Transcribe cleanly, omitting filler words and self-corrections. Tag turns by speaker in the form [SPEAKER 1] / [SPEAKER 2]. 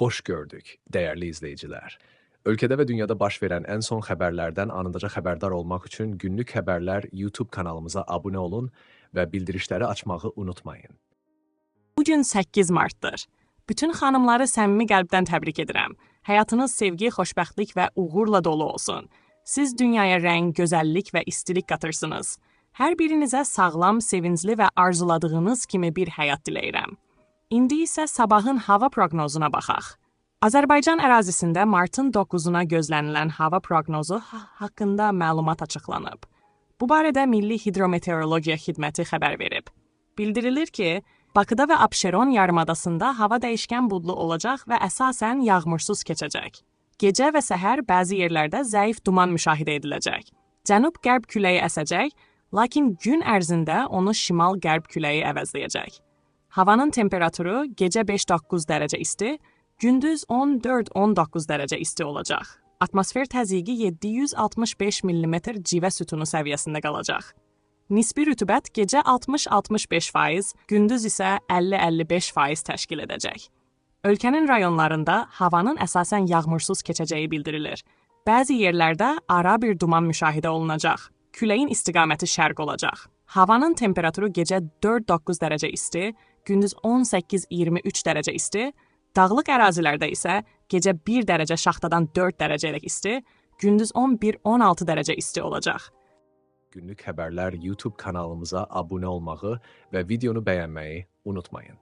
[SPEAKER 1] Xoş gördük, dəyərli izləyicilər. Ölkədə və dünyada baş verən ən son xəbərlərdən anındaca xəbərdar olmaq üçün Günlük Xəbərlər YouTube kanalımıza abunə olun və bildirişləri açmağı unutmayın.
[SPEAKER 2] Bugün 8 Mart'dır. Bütün xanımları səmimi qəlbdən təbrik edirəm. Həyatınız sevgi, xoşbəxtlik və uğurla dolu olsun. Siz dünyaya rəng, gözəllik və istilik qatırsınız. Hər birinizə sağlam, sevincli və arzuladığınız kimi bir həyat diləyirəm. İndi isə sabahın hava proqnozuna baxaq. Azərbaycan ərazisində martın 9-una gözlənilən hava proqnozu haqqında məlumat açıqlanıb. Bu barədə Milli Hidrometeorologiya Xidməti xəbər verib. Bildirilir ki, Bakıda və Abşeron yarımadasında hava dəyişkən buludlu olacaq və əsasən yağmursuz keçəcək. Gecə və səhər bəzi yerlərdə zəif duman müşahidə ediləcək. Cənub-qərb küləyi əsəcək, lakin gün ərzində onu şimal-qərb küləyi əvəzləyəcək. Havanın temperaturu gecə 5-9 dərəcə isti, gündüz 14-19 dərəcə isti olacaq. Atmosfer təzyiqi 765 mm civə sütunu səviyyəsində qalacaq. Nisbi rütubət gecə 60-65%, gündüz isə 50-55% təşkil edəcək. Ölkənin rayonlarında havanın əsasən yağmursuz keçəcəyi bildirilir. Bəzi yerlərdə ara bir duman müşahidə olunacaq. Küləyin istiqaməti şərq olacaq. Havanın temperaturu gecə 4-9 dərəcə isti, gündüz 18-23 dərəcə isti, dağlıq ərazilərdə isə gecə 1 dərəcə şaxtadan 4 dərəcəlik isti, gündüz 11-16 dərəcə isti olacaq.
[SPEAKER 1] Günlük Xəbərlər YouTube kanalımıza abunə olmağı və videonu bəyənməyi unutmayın.